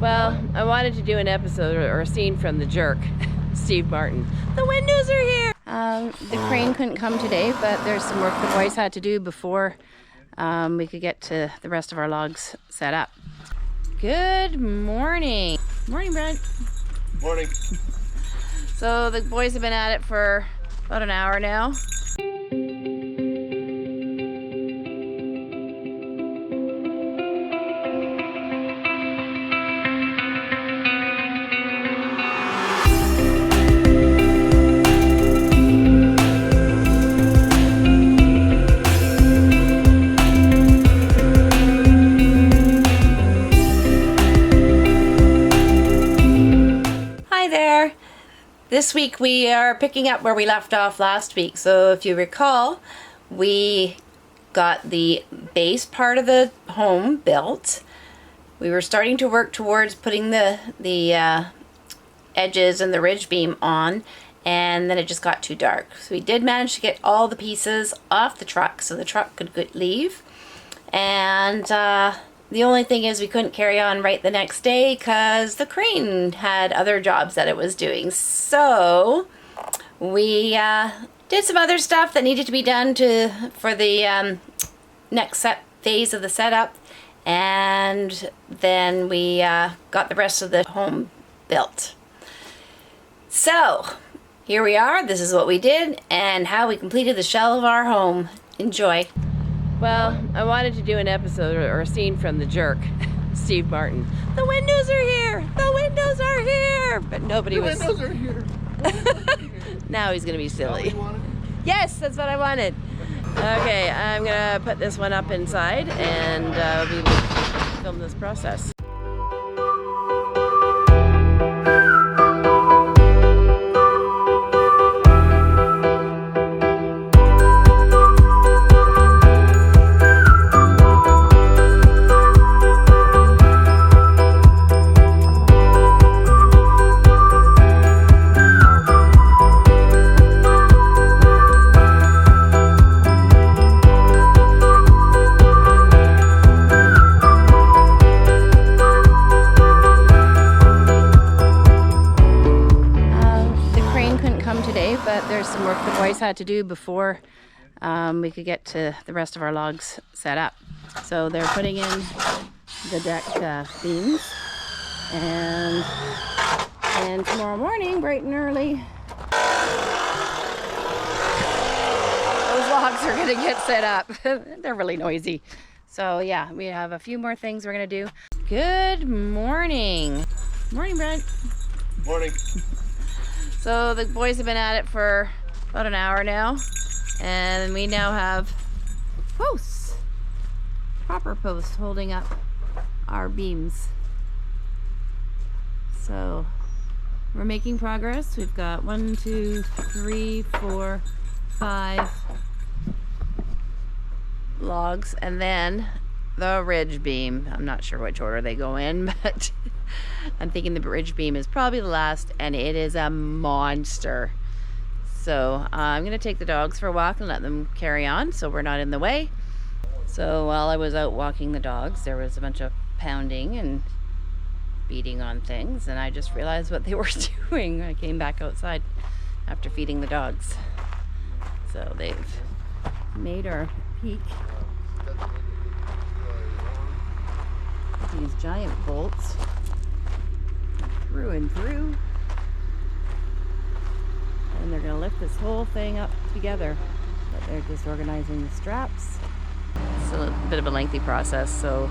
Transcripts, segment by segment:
Well, I wanted to do an episode or a scene from The Jerk, Steve Martin. The windows are here! The crane couldn't come today, but there's some work the boys had to do before we could get to the rest of our logs set up. Good morning. Morning, Brent. Morning. So the boys have been at it for about an hour now. This week we are picking up where we left off last week. So if you recall, we got the base part of the home built. We were starting to work towards putting the edges and the ridge beam on, and then it just got too dark. So we did manage to get all the pieces off the truck so the truck could leave. And the only thing is we couldn't carry on right the next day because the crane had other jobs that it was doing. So we did some other stuff that needed to be done for the next phase of the setup. And then we got the rest of the home built. So here we are. This is what we did and how we completed the shell of our home. Enjoy. Well, I wanted to do an episode or a scene from The Jerk, Steve Martin. The windows are here! The windows are here! But nobody was... The windows are here! Now he's gonna be silly. Yes, that's what I wanted. Okay, I'm gonna put this one up inside and we will film this process. But there's some work the boys had to do before we could get to the rest of our logs set up. So they're putting in the deck beams, and tomorrow morning, bright and early, those logs are gonna get set up. They're really noisy. So yeah, we have a few more things we're gonna do. Good morning. Morning, Brent. Morning. So the boys have been at it for about an hour now, and we now have posts, proper posts holding up our beams. So we're making progress. We've got 1, 2, 3, 4, 5 logs, and then the ridge beam. I'm not sure which order they go in, but I'm thinking the ridge beam is probably the last, and it is a monster. So I'm gonna take the dogs for a walk and let them carry on so we're not in the way. So while I was out walking the dogs, there was a bunch of pounding and beating on things, and I just realized what they were doing. I came back outside after feeding the dogs. So they've made our peak. These giant bolts through and through, and they're going to lift this whole thing up together, but they're just organizing the straps. It's a bit of a lengthy process, so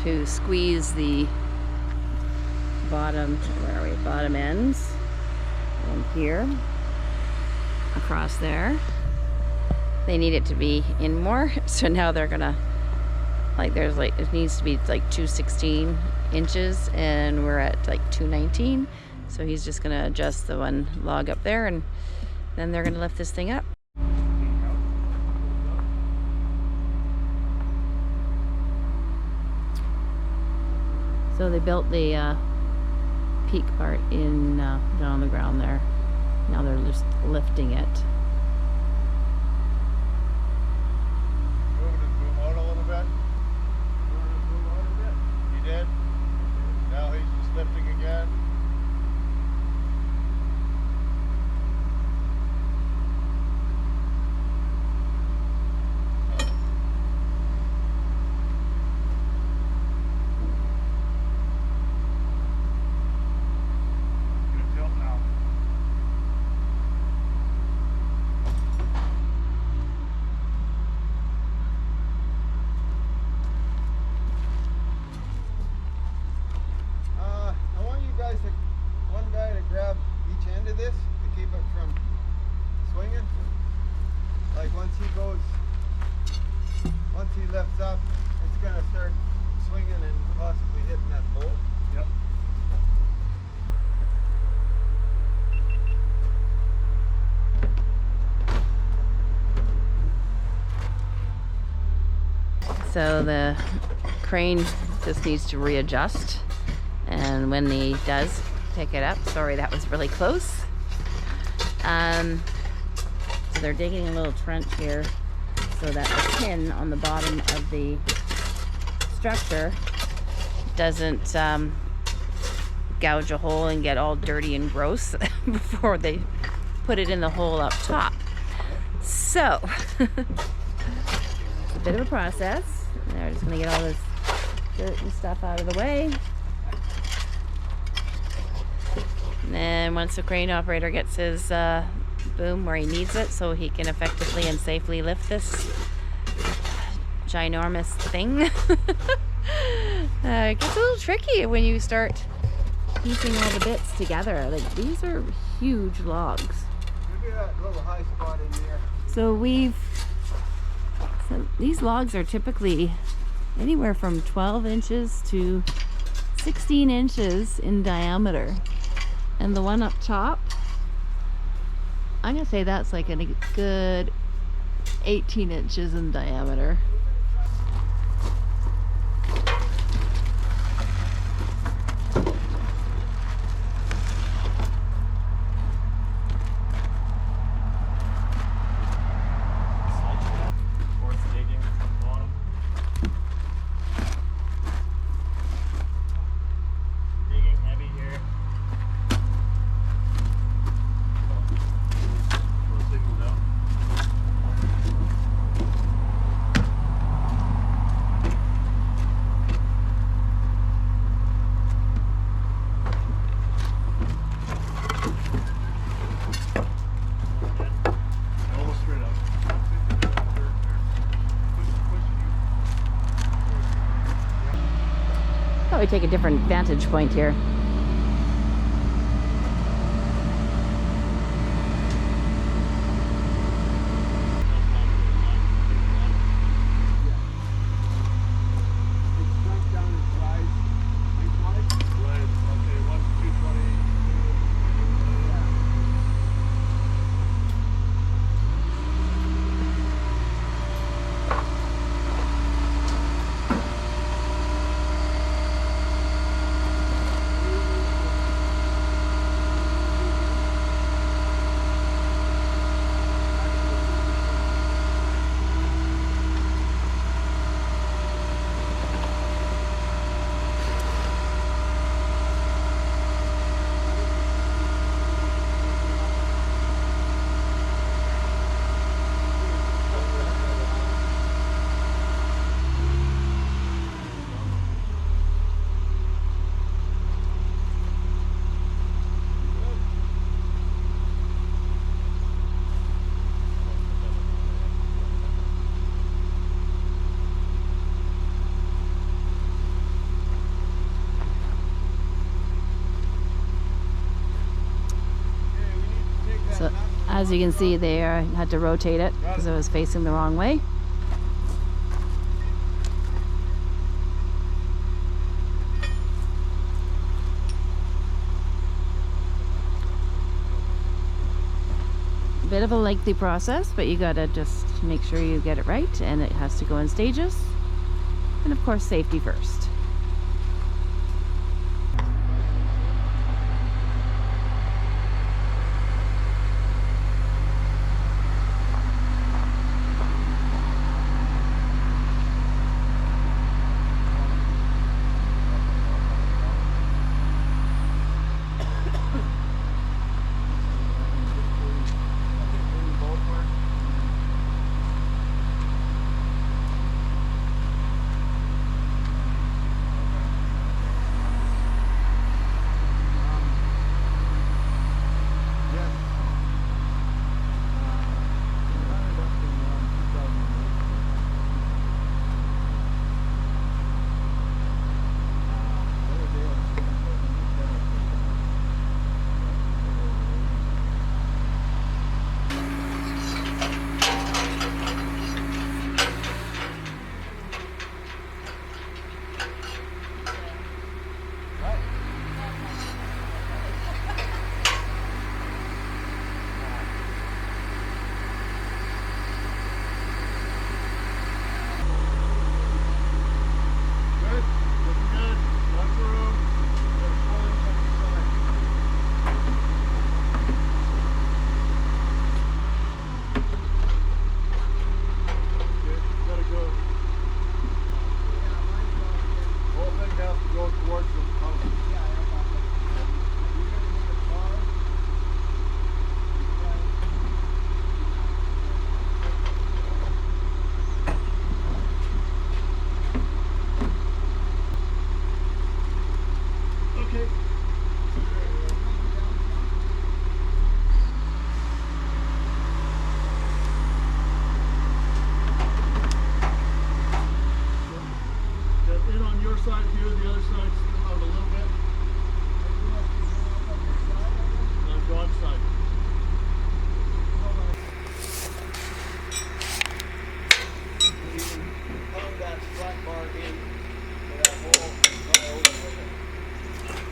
to squeeze the bottom, where are we, bottom ends, and here across there, they need it to be in more, so now they're gonna, there's it needs to be like 216 inches, and we're at like 219. So he's just gonna adjust the one log up there, and then they're gonna lift this thing up. So they built the peak part in down on the ground there. Now they're just lifting it. You did? Now he's once he lifts up, it's gonna start swinging and possibly hitting that pole. Yep. So the crane just needs to readjust, and when he does pick it up, sorry that was really close. So they're digging a little trench here so that the pin on the bottom of the structure doesn't gouge a hole and get all dirty and gross before they put it in the hole up top. So it's a bit of a process. They're just gonna get all this dirt and stuff out of the way. And then once the crane operator gets his boom where he needs it so he can effectively and safely lift this ginormous thing. It gets a little tricky when you start piecing all the bits together. Like, these are huge logs. Maybe that little high spot in there. So these logs are typically anywhere from 12 inches to 16 inches in diameter. And the one up top, I'm gonna say that's like a good 18 inches in diameter. Thought we'd take a different vantage point here. So as you can see there, I had to rotate it because it was facing the wrong way. Bit of a lengthy process, but you gotta just make sure you get it right, and it has to go in stages. And of course, safety first.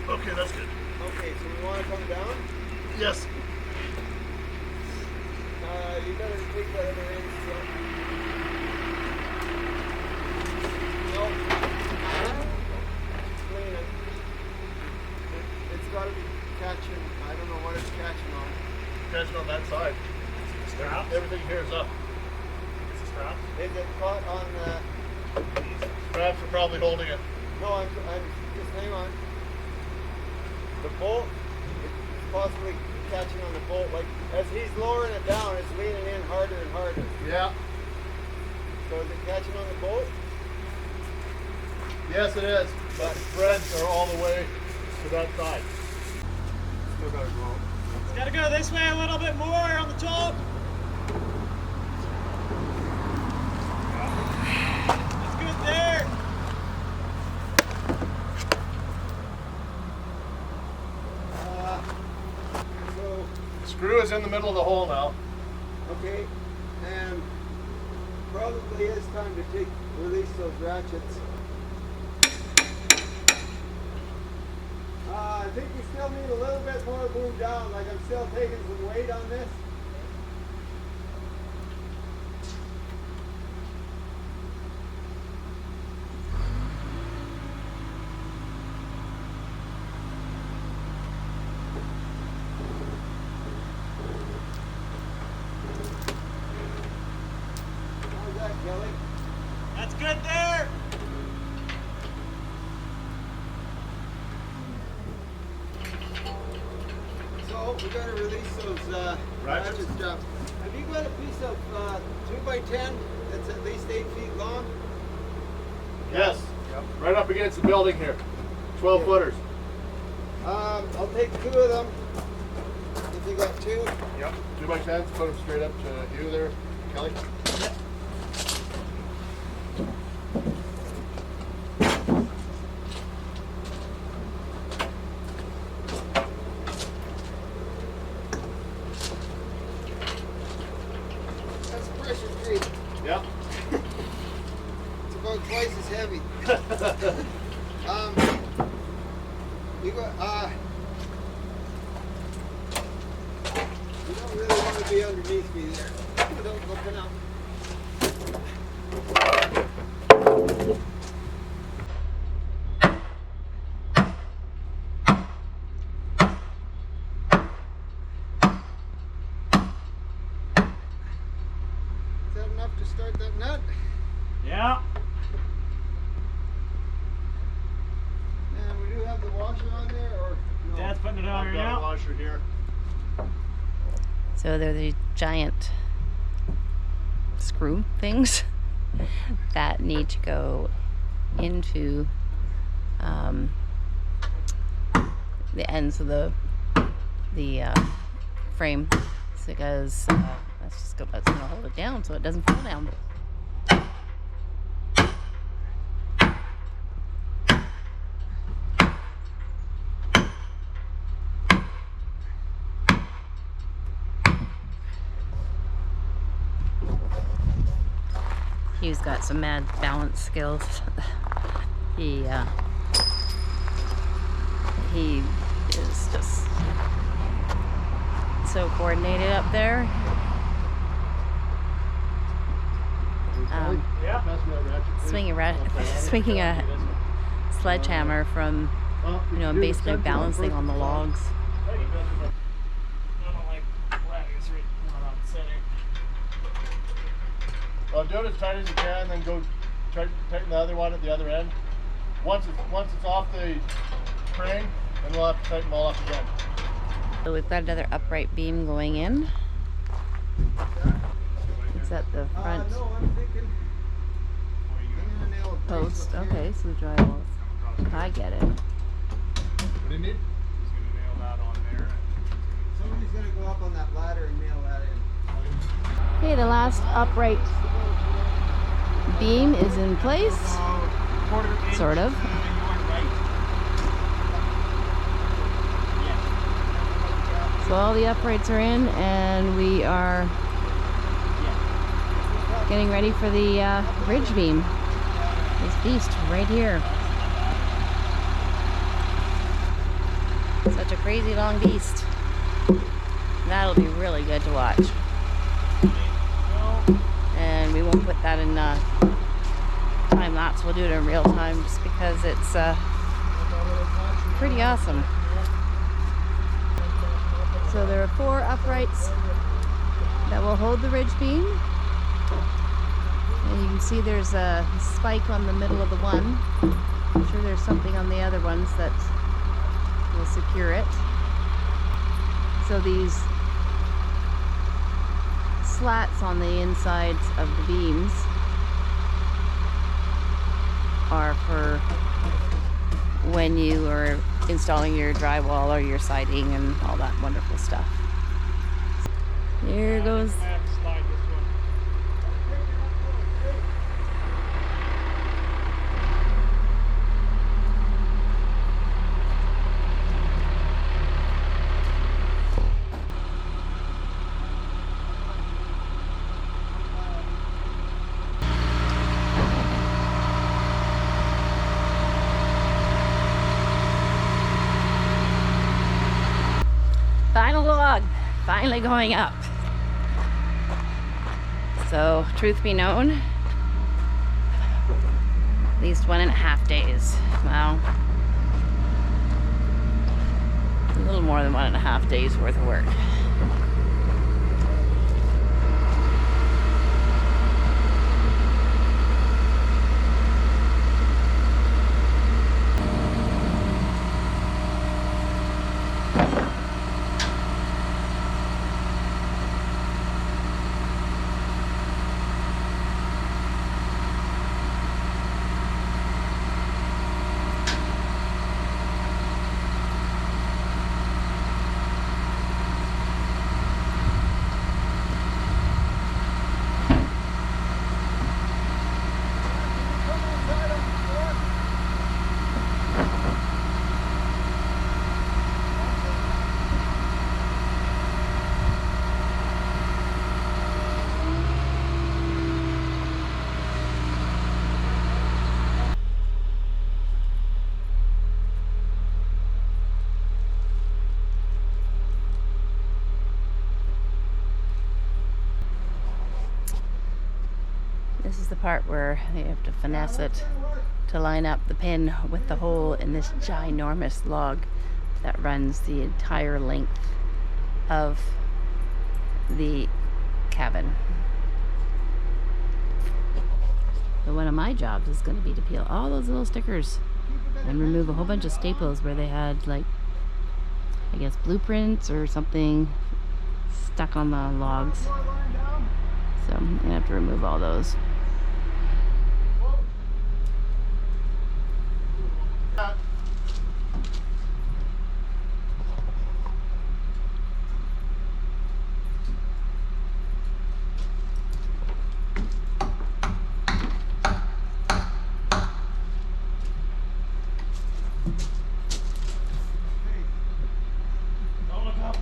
Okay, that's good. Okay, so we want to come down? Yes. You better take that other end still. No. It's cleaning. It's got to be catching. I don't know what it's catching on. Catching on that side. Straps? Everything here is up. Is it straps? Is it caught on the... Straps are probably holding it. No, I'm just hang on. The bolt, it's possibly catching on the bolt. Like, as he's lowering it down, it's leaning in harder and harder. Yeah. So is it catching on the bolt? Yes, it is. But threads are all the way to that side. Still gotta go. It's gotta go this way a little bit more on the top. That's good there. So, Screw is in the middle of the hole now. okay, and probably is time to release those ratchets. I think we still need a little bit more boom down, like I'm still taking some weight on this. How's that, Kelly? That's good there. So we got to release those ratchet straps. Have you got a piece of 2x10 that's at least 8 feet long? Yes. Right up against the building here. 12 Yeah. footers. I'll take 2 of them. If you got 2. Yep. 2x10s, put them straight up to you there, Kelly. That's pressure treat. Yep. It's about twice as heavy. You got you don't really want to be underneath me there. Don't open up. Is that enough to start that nut? Yeah. And we do have the washer on there, or no? Dad's putting it on I've here got a now. washer here. So they're the giant screw things that need to go into the ends of the frame, because that's gonna hold it down so it doesn't fall down. He's got some mad balance skills. He is just so coordinated up there. Yeah. Pass me that ratchet, please. Swinging a sledgehammer from, Well, you know, do the basically center one balancing first. on the logs. I don't like flagging straight on the center. Well, do it as tight as you can, then go try to tighten the other one at the other end. Once it's off the crane, then we'll have to tighten them all up again. So we've got another upright beam going in. It's at the front No, I'm thinking I'm gonna nail a brace post. up here. Okay, so the drywall. I get it. What do you need? He's gonna nail that on there. Somebody's gonna go up on that ladder and nail that in. Okay, the last upright beam is in place, Quarter-inch sort of. to your right. Yeah. So all the uprights are in, and we are getting ready for the ridge beam. This beast right here. crazy long beast. That'll be really good to watch. And we won't put that in time lapse. We'll do it in real time just because it's pretty awesome. So there are 4 uprights that will hold the ridge beam. And you can see there's a spike on the middle of the one. I'm sure there's something on the other ones that will secure it. So these slats on the insides of the beams are for when you are installing your drywall or your siding and all that wonderful stuff. Here goes. I have to slide this one. Final log, finally going up. So, truth be known, at least 1.5 days. Well, a little more than 1.5 days worth of work. This is the part where you have to finesse it to line up the pin with the hole in this ginormous log that runs the entire length of the cabin. So one of my jobs is going to be to peel all those little stickers and remove a whole bunch of staples where they had, like, I guess blueprints or something stuck on the logs. So I'm gonna have to remove all those. Don't look up.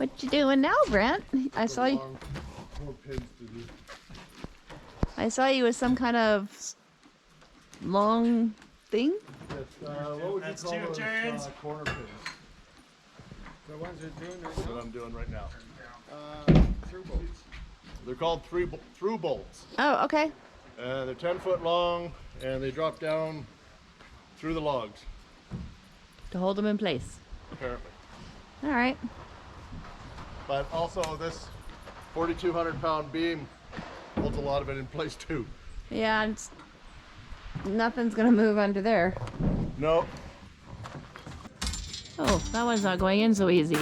What you doing now, Brent? I saw you. More pins to do. I saw you with some kind of long thing. Yes, what would That's you call two those turns. corner pins? The ones you're doing right That's now? what I'm doing right now. Through bolts. They're called through bolts. Oh, okay. They're 10 foot long and they drop down through the logs, To hold them in place. apparently. All right. But also this 4,200 pound beam holds a lot of it in place too. Yeah, nothing's gonna move under there. No. Oh, that one's not going in so easy.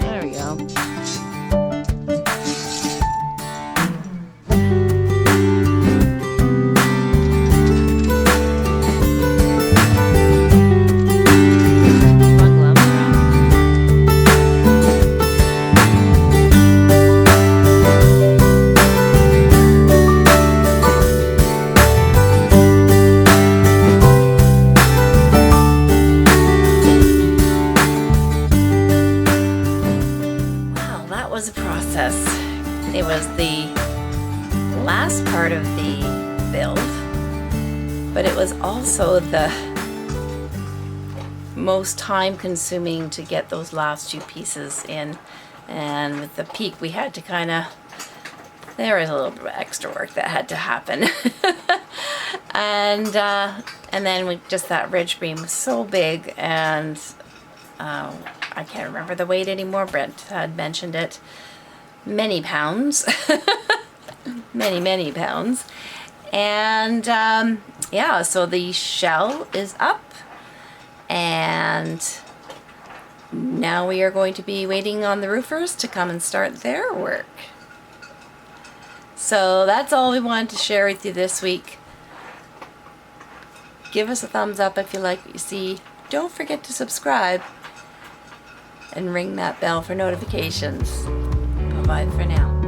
There we go. Was a process. It was the last part of the build, but it was also the most time consuming to get those last two pieces in, and with the peak we had to there was a little bit of extra work that had to happen. and then with just that ridge beam was so big, and I can't remember the weight anymore. Brent had mentioned it. Many pounds. many pounds. And yeah, so the shell is up. And now we are going to be waiting on the roofers to come and start their work. So that's all we wanted to share with you this week. Give us a thumbs up if you like what you see. Don't forget to subscribe. And ring that bell for notifications. Bye-bye for now.